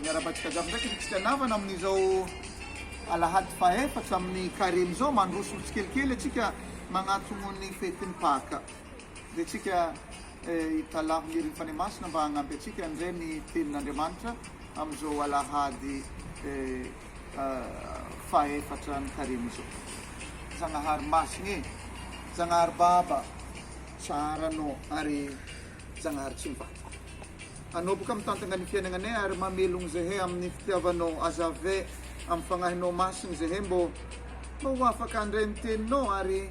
miarabantsika jiaby ndraiky kristianavana amin'izao alahady faefatra amin'ny carême zao mandroso tsikelikely atsika magnatogno ny fetin'ny Pâques. Dia tsika italaho ny heriny fanemasina mba hagnampy atsika andray ny tenin'Andriamanitra amin'izao alahady faefatra ny carême zao. Zagnahary masina Zagnahary baba tsara anao ary Zagnahary tsy mivady. Anao boka mitantagna ny fiainagnanay ary mamelogno zahay amin'ny fitiavanao azave amin'ny fagnahinao masina zahay mbo ho afaka andray ny teninao ary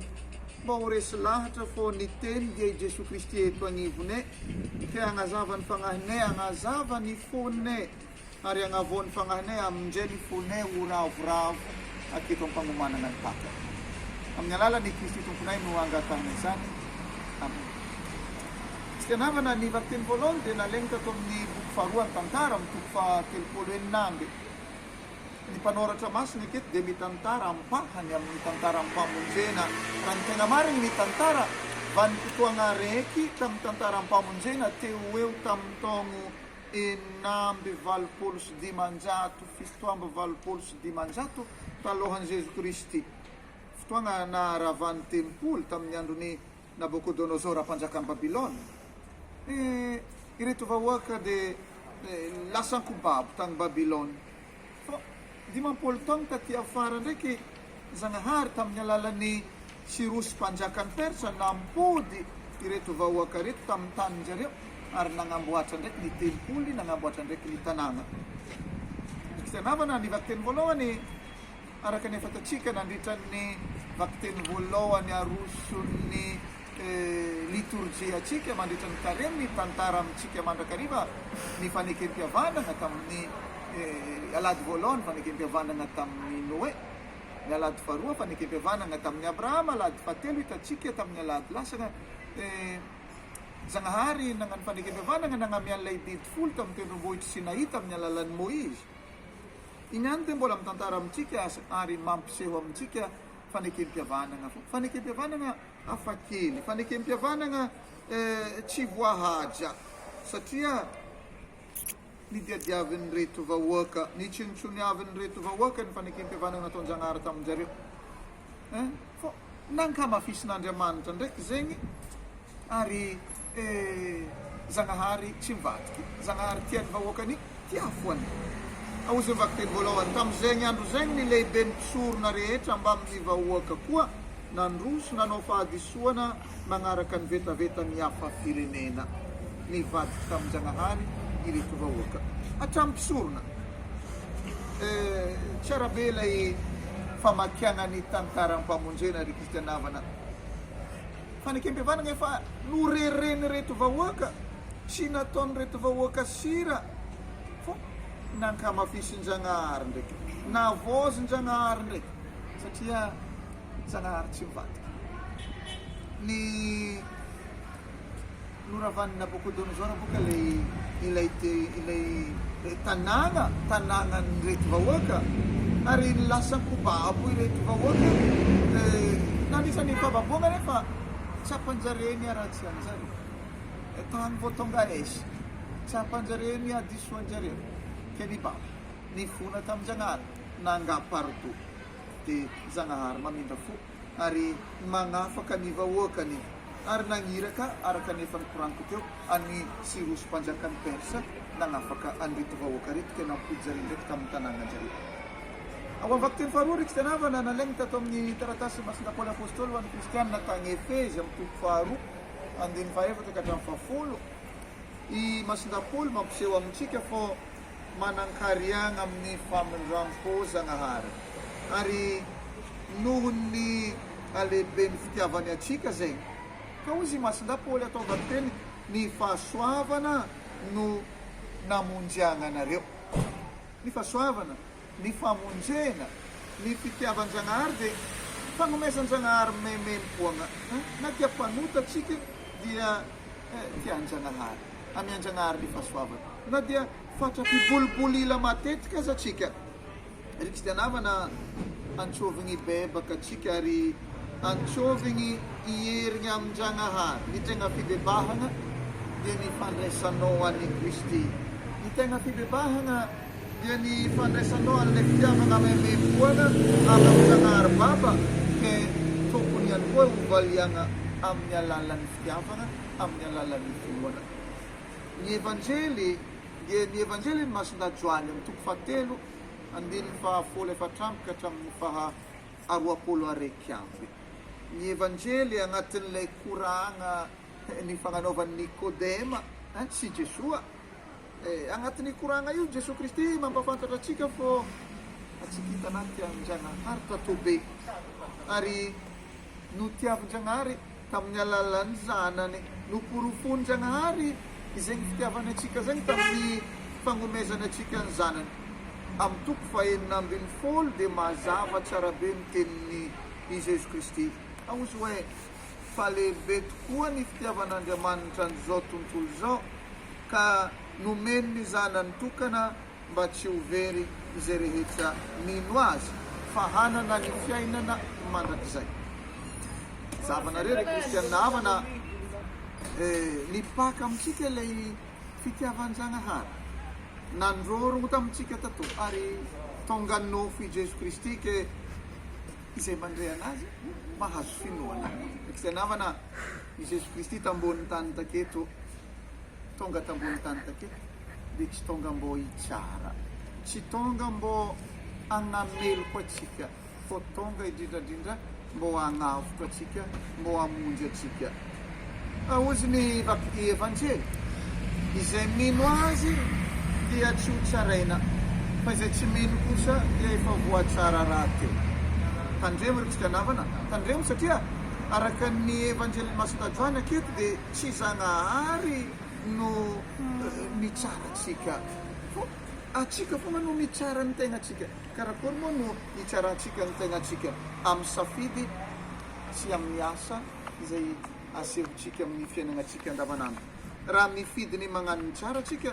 mba ho resy lahatra fô ny teny dia i Jesu Kristy eto agnivonay ka agnazava ny fagnahinay, agnazava ny fonay ary agnavoa ny fagnahinay amin'izay ny fonay ho ravoravo aketo am-pagnomanana ny Pâques. Amin'ny alalan'i Kristy tomponay no angatahana izany. Amen. Kristianavana ny vakteny voalohany dia nalegny tato amin'ny boky faharoa ny tantara amin'ny toko fahatelopolo enin'amby. Ny mpanoratra masina aketo dia mitantara ampahany amin'ny tantara ampamonjena. Raha ny tegna marigny ny tantara vanim-potoagna raiky tamin'ny tantara ampamonjena teo eo tamin'ny taogno enin'amby valopolo sy dimanjato fistoamby valopolo sy dimanjato talohan'i Jesu Kristy. Fotoagna naharavan'ny tempolo tamin'ny andron'ny Nabucodonosor mpanjakan'i Babilôna. Ireto vahoaka dia lasa ankobabo tagny Babilôna. Fa 50 taogno taty afara ndraiky Zagnahary tamin'ny alalan'ny Sirosy mpanjakan'ny Persa nampody ireto vahoaka reto tamin'ny tanin-jareo ary nagnamboatra ndraiky ny tempoly, nagnamboatra ndraiky ny tanàna. Kristianavana ny vakteny voalohany araka ny fatatsika nandritran'ny vakteny voalohany aroson'ny liturgia atsika mandritra ny carême ny tantara amintsika mandrakariva ny fanekempiavanana tamin'ny alady voalohany fanekempiavanana tamin'ny Noé, ny alady faharoa fanekempiavanana tamin'ny Abrahama, alady fahatelo hitatsika tamin'ny alady lasana Zagnahary nagnano fanekempiavanana nagnamian'ilay didy folo tamin'ny tendrombohitra Sinaï tamin'ny alalan'ny Moïse. Iny ihany dia mbola mitantara amintsika ary mampiseho amintsika fanekempiavanana. Fanekempiavanana hafakely, fanekempiavanana tsy voahaja satria nidiadiavin'ny reto vahoaka, nitsonitsoniavin'ny reto vahoaka ny fanekempiavanana nataon'ny Zagnahary tamin-jareo. Fô nankamafisin'Andriamanitra ndraiky zegny ary Zagnahary tsy mivadiky. Zagnahary tian'ny vahoakany tiafoany. Aozy vakteny voalohany tamin'izegny andro zegny ny lehibe ny mpisorona rehetra mba amin'ny vahoaka koa nandroso nanao fahadisoana magnaraka ny vetaveta ny hafa firenena. Nivadiky tamin'ny Zagnahary ireto vahoaka hatramin'ny mpisorona. Tsara be ilay famakiana ny tantaram-pamonjena ry kristianavana. Fanekempiavanana efa norereny reto vahoaka sy nataony reto vahoaka sira fô nankamafisin-Zagnahary ndraiky, navozin-Zagnahary ndraiky satria Zagnahary tsy mivadiky. Ny noravan'ny Nabucodonosor boka ilay tanàna ny reto vahoaka ary lasa ankobabo ireto vahoaka nandritrany fahababoana nefa tsapanjareny aratsy anjareo tany vao tonga esy tsapanjareny adisoanjareo ke ny baba ny fona tamin'ny Zagnahary nanga-pardon dia Zagnahary mamindra fo ary magnafaka ny vahoakany ary nagniraka araka nefa nikorantiko teo any Sirosy mpanjakan'ny Persa nagnafaka an'reto vahoaka reto ke nampody zareo ndraiky tamin'ny tanànan-jareo. Ao amin'ny vakteny faharoa ry kristianavana nalegny tato amin'ny taratasy masinda Paoly apôstôly ho an'ny kristianina tagny Efezy amin'ny toko faharoa andiny fahaefatra ka hatramin'ny fahafolo. I masinda Paoly mampiseho amintsika fô manankariagna amin'ny famindrampo Zagnahary ary noho ny alehibe ny fitiavany atsika zegny ka ozy masinda Paoly atao vakteny ny fahasoavana no namonjiagna anareo. Ny fahasoavana, ny famonjena, ny fitiavan-Zagnahary dia fagnomezan-Zagnahary memem-poagna. Na dia mpanota atsika dia tian-Zagnahary, amian-Zagnahary ny fahasoavana. Na dia fatrapibolbolila matetika aza atsika. Ry kristianavana antsovigny bebaka atsika ary antsovigny ierigny amin-Zagnahary. Ny tegna fibebahana dia ny fandraisanao an'i Kristy. Ny tegna fibebahana dia ny fandraisanao an'ilay fitiavana memempoana amin'ny Janahary Baba ke tokony ihany koa hovaliana amin'ny alalan'ny fitiavana, amin'ny alalan'ny finoana. Ny evanjely dia ny evanjely Masina Joany amin'ny toko fahatelo andininy fahafolo efatramby ka hatramin'ny faharoapolo araiky amby. Ny evanjely agnatin'ilay koragna ny fagnanaovan'ny Nikodema tsy Jesoa. Agnatin'ny koragna io Jesoa Kristy mampafantatra atsika fô atsika hitanany tian-Janahary tatobe ary no tiavin-Janahary tamin'ny alalan'ny zanany no porofon-Janahary izay fitiavany atsika zany tamin'ny fagnomezana atsika ny zanany. Amin'ny toko fahaenina ambin'ny folo dia mazava tsara be ny tenin'ny Jesoa Kristy. Aozy hoe fa lehibe tokoa ny fitiavan'Andriamanitra n'izao tontolo izao ka nomeny ny zanany tokana mba tsy ho very izay rehetra mino azy fa hanana ny fiainana mandrakizay. Zavanareo re kristianina havana nipaka amintsika ilay fitiavan-Janahary nandrorogno tamintsika tato ary tonga nofo i Jesoa Kristy ke izay mandray anazy mahazo finoana. Kristianina havana i Jesoa Kristy tambony tany taketo tonga tambony tany taketo dia tsy tonga mbô hitsara, tsy tonga mbô hanameloko atsika fô tonga indrindrandrindra mbô hanavotra atsika, mbô hamonjy atsika. Ozy ny evanjely izay mino azy dia tsy ho tsaraina fa izay tsy mino kosa dia efa voatsara rahateo. Tandremo ry kristianina havana, tandremo satria araka ny evanjely Masina Joany aketo dia tsy Janahary no mitsara atsika fô atsika fogna no mitsara ny tegna atsika. Karakory moa no hitsara atsika ny tegna atsika? Amin'ny safidy sy amin'ny asa izay asehontsika amin'ny fiainana atsika andavanandro. Raha mifidy ny magnano ny tsara atsika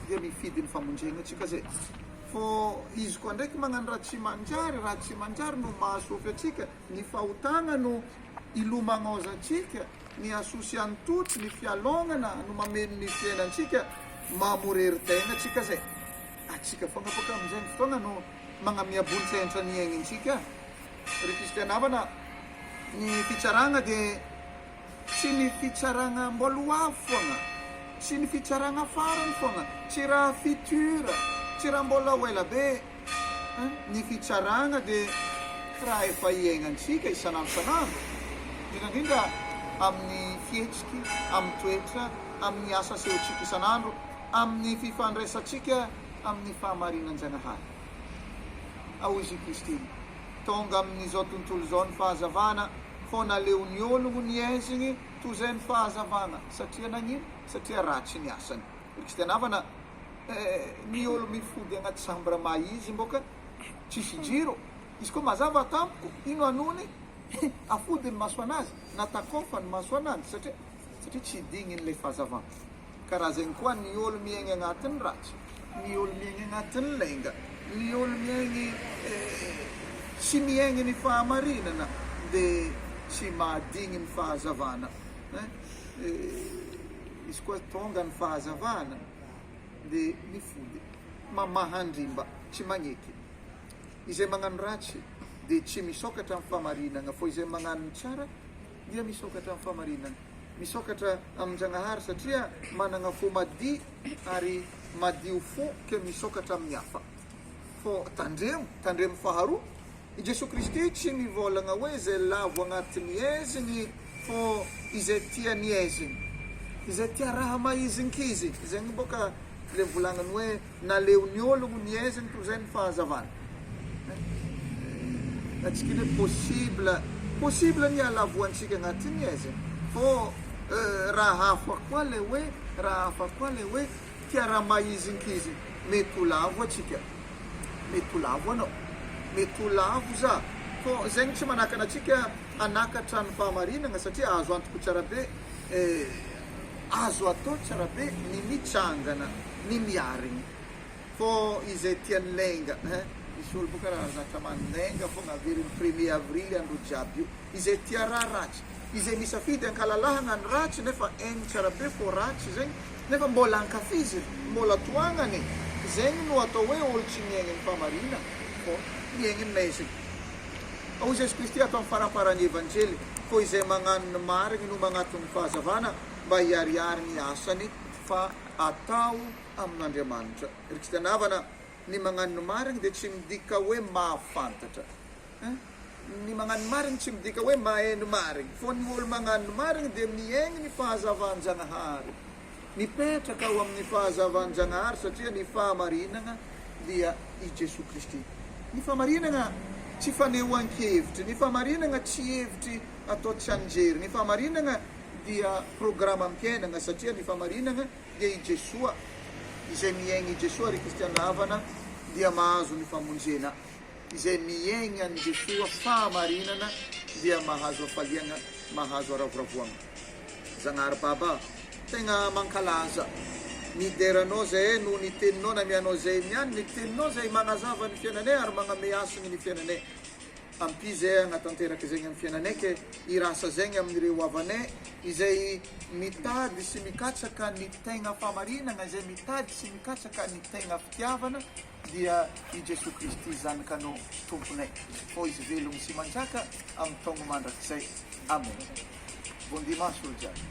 dia mifidy ny famonjena atsika zay. Fô izy koa ndraiky magnano raha tsy manjary no mahasofy atsika, ny fahotana no ilomagnoza atsika, ny asosy antotsy, ny fialongana no mameno ny fiainantsika, mamorery tegna atsika zay. Atsika fogna boka amin'izay ny fotoana no magnamiabon-tsentra ny aignintsika. Ry kristianina havana, ny fitsaragna dia tsy ny fitsaragna mbôloavo fogna, tsy ny fitsaragna farany fogna, tsy raha fitura, tsy raha mbola ho ela be. Ny fitsaragna dia raha efa iainantsika isan'andro, indrindra amin'ny fietsiky, amin'ny toetra, amin'ny asa asehontsika isan'andro, amin'ny fifandraisantsika amin'ny fahamarinan-Janahary. Aozy Kristy tonga amin'izao tontolo izao ny fahazavana fô naleon'ny ologno ny aiziny toy izay ny fahazavana satria nagnino? Satria ratsy ny asany. Kristianina havana, ny olo mifody agnaty sambra maizy mboka tsisy jiro, izy koa mazava tampoko ino anony afody ny maso anazy natakofa ny maso anazy satria tsy dignin'ilay fahazavana. Karaha zegny koa ny olo miaigny agnatin'ny ratsy, ny olo miaigny agnatin'ny lenga, ny olo miaigny tsy miaigny ny fahamarinana dia tsy mahadigny ny fahazavana. Izy koa tonga ny fahazavana dia mifody, mahandrimba, tsy magneky. Izay magnano ratsy dia tsy misokatra amin'ny fahamarinana, fô izay magnano ny tsara dia misokatra amin'ny fahamarinana. Misokatra amin-Janahary satria manana fo madi ary madio fo ke misokatra amin'ny hafa. Fô tandremo faharoa, i Jesoa Kristy tsy nivolagna hoe izay lavo agnatin'ny aiziny fô izay tia ny aiziny, izay tia raha maizinkizy. Zegny boka le volagnany hoe naleon'ny ologno ny aiziny toy izay ny fahazavana. Atsika hoe possible ny halavoantsika agnatin'ny aiziny fô raha hafa koa le hoe tia raha maizinkizy. Mety ho lavo atsika, mety ho lavo anao, mety ho lavo za, fô zegny tsy manakana atsika anakatra ny fahamarinana satria azo antoko tsara be, azo atao tsara be ny mitsangana, ny miarigny. Fô izay tian'ny lenga, misy olo boka raha zatra manenga fogna avery 1er avrily andro jiaby io, izay tia raha ratsy, izay misafidy ankalalahana ny ratsy nefa aigny tsara be fô ratsy zegny, nefa mbola ankafizy, mbola toagnany, Zegny no atao hoe olo tsy miaigny ny famarina, fô miaigny ny maizina. Ao Jesy Kristy atao amin'ny farafaran'ny evanjely, fô izay magnano ny marigny no magnatony ny fahazavana mba hiariary ny asany fa atao amin'Andriamanitra. Ry Kristiana havana, ny magnano ny marigny dia tsy midika hoe mahafantatra. Ny magnano ny marigny tsy midika hoe mahay ny marigny, fô ny olo magnano ny marigny dia miaigny ny fahazavan-Janahary, mipetraka ao amin'ny fahazavan-Janahary satria ny fahamarinana dia i Jesy Kristy. Ny fahamarinana tsy fanehoan-kevitry, ny fahamarinana tsy hevitry atao tsy anjery, ny fahamarinana dia programa am-piainana satria ny fahamarinana dia i Jesoa. Izay miaigny i Jesoa ry Kristiana havana dia mahazo ny famonjena. Izay miaigny an'i Jesoa fahamarinana dia mahazo afaliana, mahazo aravoravoana. Zagnahary baba, tegna mankalaza nideranao zay no ny teninao na mianao zay niany, ny teninao zay magnazava ny fiainanay ary magname asiny ny fiainanay. Ampizay agnatanteraka zegny amin'ny fiainanay ke irasa zegny amin'ireo havanay izay mitady sy mikatsaka ny tegna fahamarinana, izay mitady sy mikatsaka ny tegna fitiavana dia i Jesy Kristy zanakanao tomponay. Fô izy velogny sy manjaka amin'ny taogno mandrakizay. Amen. Bon dimanche olo jiaby.